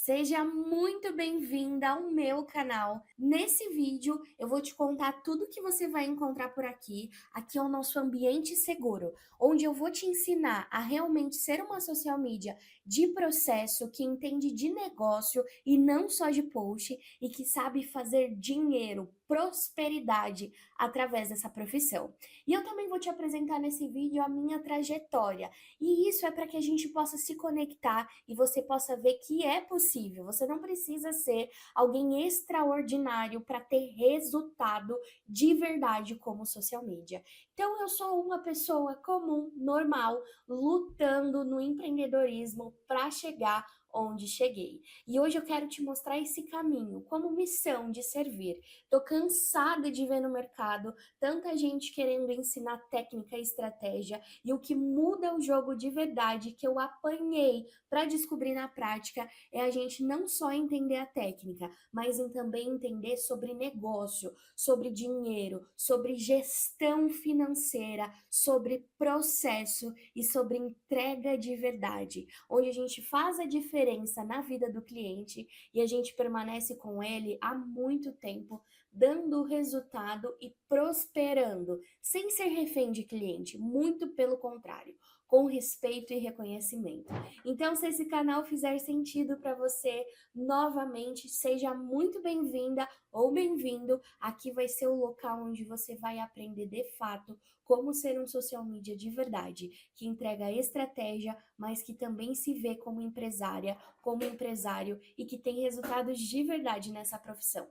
Seja muito bem-vinda ao meu canal. Nesse vídeo eu vou te contar tudo que você vai encontrar por aqui. Aqui é o nosso ambiente seguro, onde eu vou te ensinar a realmente ser uma social media de processo, que entende de negócio e não só de post, e que sabe fazer dinheiro, prosperidade através dessa profissão. E eu também vou te apresentar nesse vídeo a minha trajetória. E isso é para que a gente possa se conectar e você possa ver que é possível. Você não precisa ser alguém extraordinário para ter resultado de verdade como social media. Então eu sou uma pessoa comum, normal, lutando no empreendedorismo para chegar onde cheguei. E hoje eu quero te mostrar esse caminho como missão de servir. Tô cansada de ver no mercado tanta gente querendo ensinar técnica e estratégia, e o que muda o jogo de verdade, que eu apanhei para descobrir na prática, é a gente não só entender a técnica, mas em também entender sobre negócio, sobre dinheiro, sobre gestão financeira, sobre processo e sobre entrega de verdade, onde a gente faz a diferença na vida do cliente e a gente permanece com ele há muito tempo, dando resultado e prosperando, sem ser refém de cliente, muito pelo contrário, com respeito e reconhecimento. Então, se esse canal fizer sentido para você, novamente, seja muito bem-vinda ou bem-vindo. Aqui vai ser o local onde você vai aprender de fato como ser um social media de verdade, que entrega estratégia, mas que também se vê como empresária, como empresário e que tem resultados de verdade nessa profissão.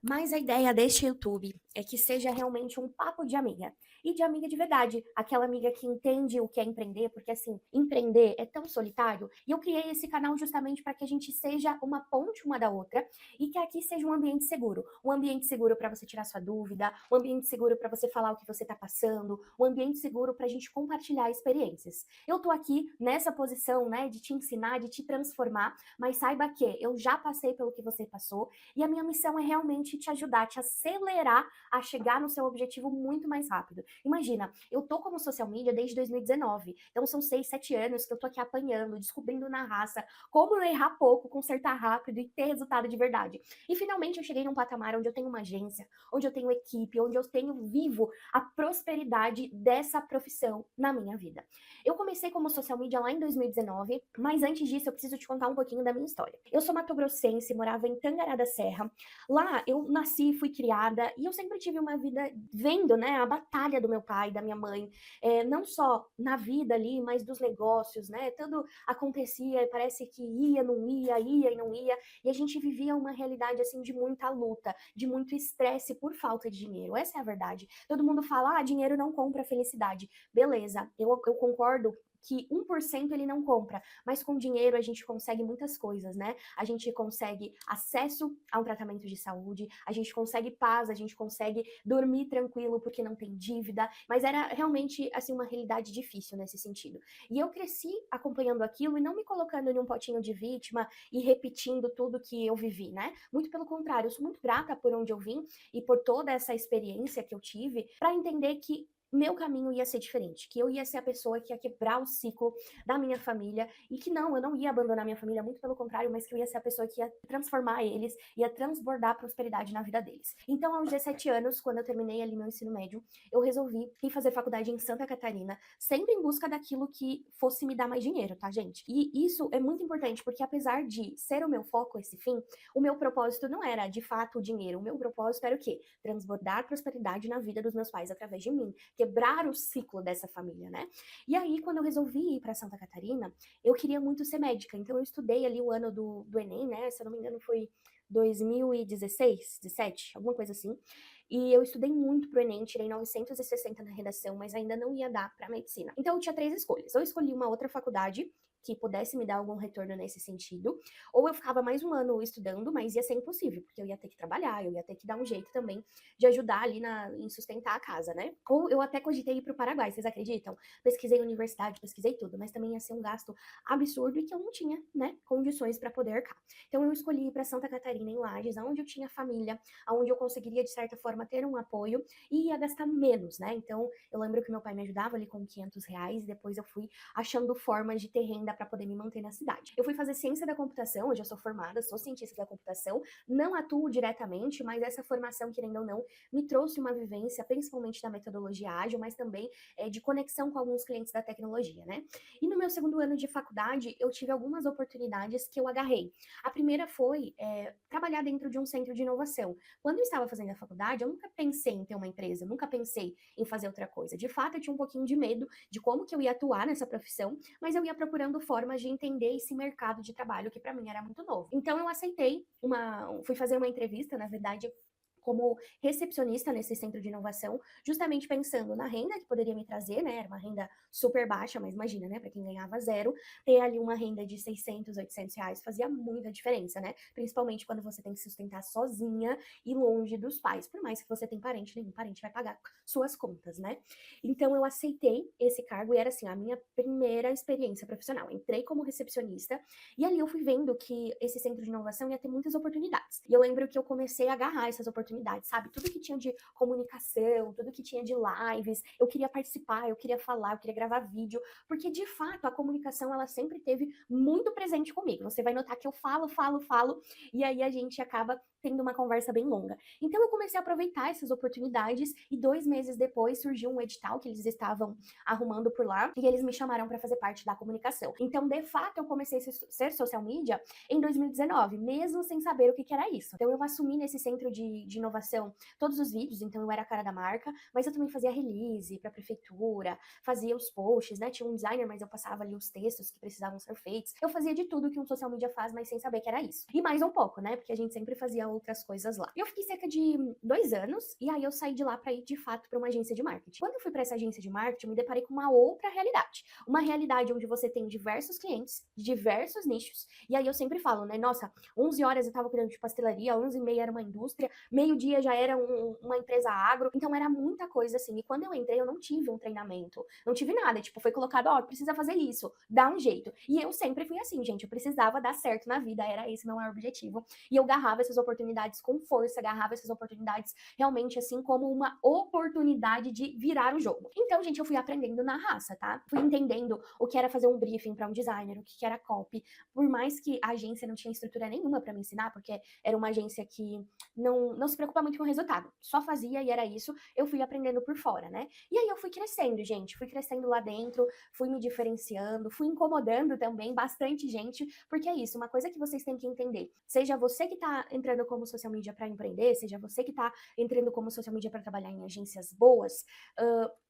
Mas a ideia deste YouTube é que seja realmente um papo de amiga. E de amiga de verdade. Aquela amiga que entende o que é empreender, porque assim, empreender é tão solitário. E eu criei esse canal justamente para que a gente seja uma ponte uma da outra e que aqui seja um ambiente seguro. Um ambiente seguro para você tirar sua dúvida, um ambiente seguro para você falar o que você está passando, um ambiente seguro para a gente compartilhar experiências. Eu tô aqui nessa posição, né, de te ensinar, de te transformar, mas saiba que eu já passei pelo que você passou e a minha missão é realmente te ajudar, te acelerar a chegar no seu objetivo muito mais rápido. Imagina, eu tô como social media desde 2019, então são 6, 7 anos que eu tô aqui apanhando, descobrindo na raça como eu errar pouco, consertar rápido e ter resultado de verdade. E finalmente eu cheguei num patamar onde eu tenho uma agência, onde eu tenho equipe, onde eu tenho vivo a prosperidade dessa profissão na minha vida. Eu comecei como social media lá em 2019, mas antes disso eu preciso te contar um pouquinho da minha história. Eu sou matogrossense, morava em Tangará da Serra. Lá eu nasci, fui criada e eu sempre tive uma vida vendo, né, a batalha do meu pai, da minha mãe, não só na vida ali, mas dos negócios, né, tudo acontecia e parece que ia, não ia, ia e não ia, e a gente vivia uma realidade, assim, de muita luta, de muito estresse por falta de dinheiro, essa é a verdade. Todo mundo fala, dinheiro não compra felicidade. Beleza, eu concordo que 1% ele não compra, mas com dinheiro a gente consegue muitas coisas, né? A gente consegue acesso a um tratamento de saúde, a gente consegue paz, a gente consegue dormir tranquilo porque não tem dívida, mas era realmente, assim, uma realidade difícil nesse sentido. E eu cresci acompanhando aquilo e não me colocando em um potinho de vítima e repetindo tudo que eu vivi, né? Muito pelo contrário, eu sou muito grata por onde eu vim e por toda essa experiência que eu tive para entender que meu caminho ia ser diferente, que eu ia ser a pessoa que ia quebrar o ciclo da minha família e que não, eu não ia abandonar minha família, muito pelo contrário, mas que eu ia ser a pessoa que ia transformar eles, ia transbordar a prosperidade na vida deles. Então, aos 17 anos, quando eu terminei ali meu ensino médio, eu resolvi ir fazer faculdade em Santa Catarina, sempre em busca daquilo que fosse me dar mais dinheiro, tá, gente? E isso é muito importante, porque apesar de ser o meu foco esse fim, o meu propósito não era, de fato, o dinheiro. O meu propósito era o quê? Transbordar prosperidade na vida dos meus pais através de mim, quebrar o ciclo dessa família, né? E aí, quando eu resolvi ir para Santa Catarina, eu queria muito ser médica, então eu estudei ali o ano do Enem, né? Se eu não me engano, foi 2016, 17, alguma coisa assim. E eu estudei muito pro Enem, tirei 960 na redação, mas ainda não ia dar para medicina. Então eu tinha 3 escolhas. Ou eu escolhi uma outra faculdade que pudesse me dar algum retorno nesse sentido, ou eu ficava mais um ano estudando, mas ia ser impossível, porque eu ia ter que trabalhar, eu ia ter que dar um jeito também de ajudar ali em sustentar a casa, né? Ou eu até cogitei ir pro Paraguai, vocês acreditam? Pesquisei universidade, pesquisei tudo, mas também ia ser um gasto absurdo e que eu não tinha, né, condições para poder arcar. Então eu escolhi ir para Santa Catarina, em Lages, onde eu tinha família, onde eu conseguiria, de certa forma, ter um apoio e ia gastar menos, né? Então eu lembro que meu pai me ajudava ali com R$ 500, depois eu fui achando formas de ter renda renda para poder me manter na cidade. Eu fui fazer ciência da computação, hoje eu sou formada, sou cientista da computação, não atuo diretamente, mas essa formação, querendo ou não, me trouxe uma vivência, principalmente da metodologia ágil, mas também de conexão com alguns clientes da tecnologia, né? E no meu segundo ano de faculdade, eu tive algumas oportunidades que eu agarrei. A primeira foi trabalhar dentro de um centro de inovação. Quando eu estava fazendo a faculdade, eu nunca pensei em ter uma empresa, eu nunca pensei em fazer outra coisa. De fato, eu tinha um pouquinho de medo de como que eu ia atuar nessa profissão, mas eu ia procurando formas de entender esse mercado de trabalho que para mim era muito novo. Então eu aceitei fui fazer uma entrevista, na verdade, como recepcionista nesse centro de inovação, justamente pensando na renda que poderia me trazer, né? Era uma renda super baixa, mas imagina, né? Para quem ganhava zero, ter ali uma renda de 600, 800 reais fazia muita diferença, né? Principalmente quando você tem que se sustentar sozinha e longe dos pais. Por mais que você tenha parente, nenhum parente vai pagar suas contas, né? Então eu aceitei esse cargo e era assim, a minha primeira experiência profissional. Entrei como recepcionista e ali eu fui vendo que esse centro de inovação ia ter muitas oportunidades. E eu lembro que eu comecei a agarrar essas oportunidades, sabe? Tudo que tinha de comunicação, tudo que tinha de lives, eu queria participar, eu queria falar, eu queria gravar vídeo, porque de fato a comunicação ela sempre teve muito presente comigo. Você vai notar que eu falo, e aí a gente acaba tendo uma conversa bem longa. Então eu comecei a aproveitar essas oportunidades e 2 meses depois surgiu um edital que eles estavam arrumando por lá e eles me chamaram para fazer parte da comunicação. Então, de fato, eu comecei a ser social media em 2019, mesmo sem saber o que era isso. Então, eu assumi nesse centro de inovação todos os vídeos, então eu era a cara da marca, mas eu também fazia release para a prefeitura, fazia os posts, né? Tinha um designer, mas eu passava ali os textos que precisavam ser feitos. Eu fazia de tudo que um social media faz, mas sem saber que era isso. E mais um pouco, né? Porque a gente sempre fazia outras coisas lá. Eu fiquei cerca de 2 anos e aí eu saí de lá para ir de fato para uma agência de marketing. Quando eu fui para essa agência de marketing, eu me deparei com uma outra realidade. Uma realidade onde você tem diversos clientes, diversos nichos. E aí eu sempre falo, né? Nossa, 11 horas eu tava cuidando de pastelaria, 11h30 era uma indústria, meio-dia já era uma empresa agro. Então era muita coisa assim. E quando eu entrei, eu não tive um treinamento, não tive nada. Tipo, foi colocado, ó, precisa fazer isso, dá um jeito. E eu sempre fui assim, gente. Eu precisava dar certo na vida, era esse meu maior objetivo. E eu agarrava essas oportunidades com força, agarrava essas oportunidades realmente assim como uma oportunidade de virar o jogo. Então, gente, eu fui aprendendo na raça, tá? Fui entendendo o que era fazer um briefing para um designer, o que era copy. Por mais que a agência não tinha estrutura nenhuma para me ensinar, porque era uma agência que não se preocupa muito com o resultado. Só fazia e era isso. Eu fui aprendendo por fora, né? E aí eu fui crescendo, gente. Fui crescendo lá dentro, fui me diferenciando, fui incomodando também bastante gente, porque é isso, uma coisa que vocês têm que entender. Seja você que tá entrando como social media para empreender, seja você que tá entrando como social media para trabalhar em agências boas,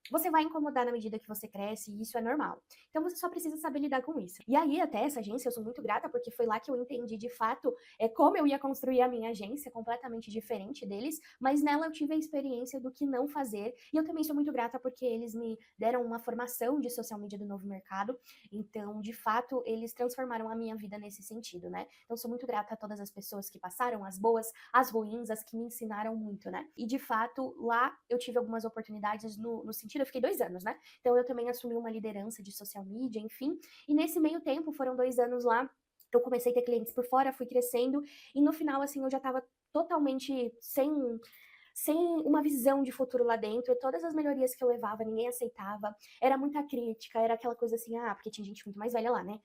você vai incomodar na medida que você cresce e isso é normal. Então você só precisa saber lidar com isso. E aí até essa agência eu sou muito grata porque foi lá que eu entendi de fato como eu ia construir a minha agência, completamente diferente deles, mas nela eu tive a experiência do que não fazer e eu também sou muito grata porque eles me deram uma formação de social media do novo mercado, então de fato eles transformaram a minha vida nesse sentido, né? Então sou muito grata a todas as pessoas que passaram, as boas, as ruins, as que me ensinaram muito, né? E de fato lá eu tive algumas oportunidades no sentido, eu fiquei 2 anos, né? Então eu também assumi uma liderança de social media, enfim, e nesse meio tempo, foram 2 anos lá, eu comecei a ter clientes por fora, fui crescendo, e no final, assim, eu já tava totalmente sem uma visão de futuro lá dentro, todas as melhorias que eu levava, ninguém aceitava, era muita crítica, era aquela coisa assim, porque tinha gente muito mais velha lá, né?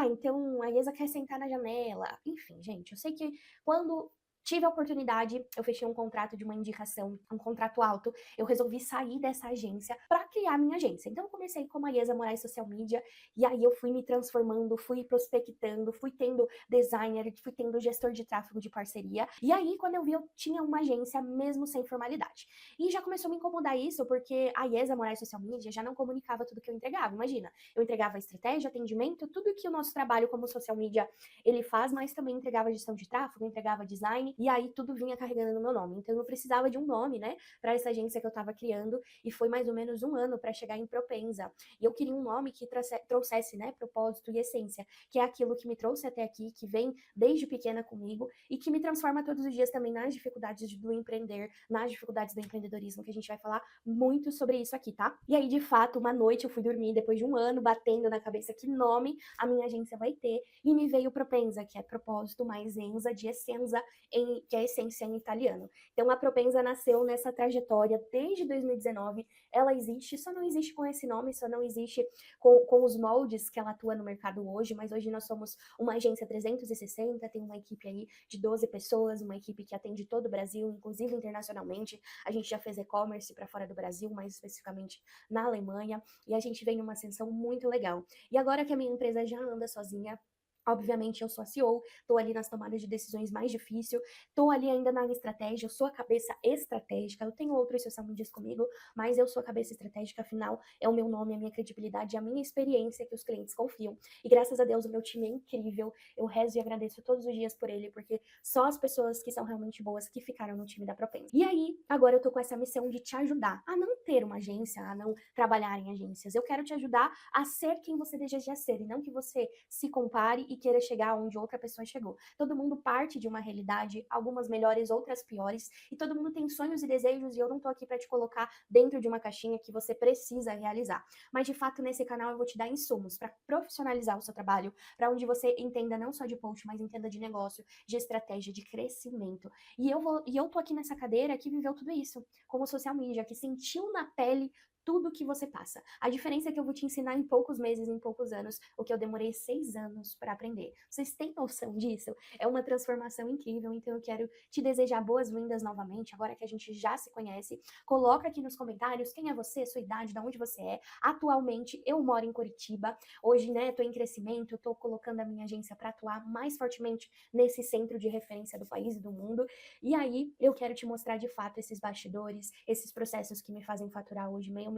Então a Iesa quer sentar na janela. Enfim, gente, eu sei que quando tive a oportunidade, eu fechei um contrato de uma indicação, um contrato alto, eu resolvi sair dessa agência para criar minha agência. Então eu comecei como a Iesa Moraes Social Media, e aí eu fui me transformando, fui prospectando, fui tendo designer, fui tendo gestor de tráfego de parceria, e aí quando eu vi eu tinha uma agência mesmo sem formalidade. E já começou a me incomodar isso, porque a Iesa Moraes Social Media já não comunicava tudo que eu entregava, imagina, eu entregava estratégia, atendimento, tudo que o nosso trabalho como social media ele faz, mas também entregava gestão de tráfego, entregava design, e aí tudo vinha carregando no meu nome. Então eu precisava de um nome, né, para essa agência que eu tava criando, e foi mais ou menos 1 ano para chegar em Propensa. E eu queria um nome que trouxesse, né, propósito e essência, que é aquilo que me trouxe até aqui, que vem desde pequena comigo e que me transforma todos os dias também nas dificuldades do empreender, nas dificuldades do empreendedorismo, que a gente vai falar muito sobre isso aqui, tá? E aí, de fato, uma noite eu fui dormir depois de 1 ano batendo na cabeça que nome a minha agência vai ter, e me veio Propensa, que é propósito mais Enza, de essência que a essência é em italiano. Então, a Propensa nasceu nessa trajetória desde 2019, ela existe, só não existe com esse nome, só não existe com os moldes que ela atua no mercado hoje, mas hoje nós somos uma agência 360, tem uma equipe aí de 12 pessoas, uma equipe que atende todo o Brasil, inclusive internacionalmente. A gente já fez e-commerce para fora do Brasil, mais especificamente na Alemanha, e a gente vem numa ascensão muito legal. E agora que a minha empresa já anda sozinha, obviamente, eu sou a CEO, tô ali nas tomadas de decisões mais difíceis, tô ali ainda na estratégia, eu sou a cabeça estratégica, eu tenho outros socialmente comigo, mas eu sou a cabeça estratégica, afinal, é o meu nome, a minha credibilidade, a minha experiência que os clientes confiam. E graças a Deus, o meu time é incrível, eu rezo e agradeço todos os dias por ele, porque só as pessoas que são realmente boas que ficaram no time da Propensa. E aí, agora eu tô com essa missão de te ajudar a não ter uma agência, a não trabalhar em agências. Eu quero te ajudar a ser quem você deseja ser, e não que você se compare e queira chegar onde outra pessoa chegou. Todo mundo parte de uma realidade, algumas melhores, outras piores, e todo mundo tem sonhos e desejos, e eu não tô aqui para te colocar dentro de uma caixinha que você precisa realizar. Mas de fato, nesse canal eu vou te dar insumos para profissionalizar o seu trabalho, para onde você entenda não só de post, mas entenda de negócio, de estratégia, de crescimento. E eu tô aqui nessa cadeira que viveu tudo isso, como social media, que sentiu na pele tudo que você passa. A diferença é que eu vou te ensinar em poucos meses, em poucos anos, o que eu demorei 6 anos para aprender. Vocês têm noção disso? É uma transformação incrível, então eu quero te desejar boas-vindas novamente, agora que a gente já se conhece. Coloca aqui nos comentários quem é você, sua idade, de onde você é. Atualmente, eu moro em Curitiba. Hoje, né, tô em crescimento, tô colocando a minha agência para atuar mais fortemente nesse centro de referência do país e do mundo. E aí, eu quero te mostrar de fato esses bastidores, esses processos que me fazem faturar hoje R$ 500.000.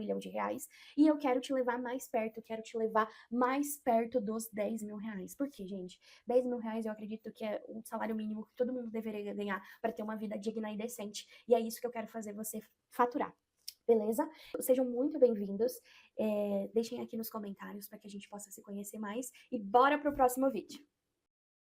E eu quero te levar mais perto, quero te levar mais perto dos R$ 10.000. Por quê, gente? R$ 10.000 eu acredito que é o salário mínimo que todo mundo deveria ganhar para ter uma vida digna e decente. E é isso que eu quero fazer você faturar. Beleza? Sejam muito bem-vindos. Deixem aqui nos comentários para que a gente possa se conhecer mais. E bora pro próximo vídeo.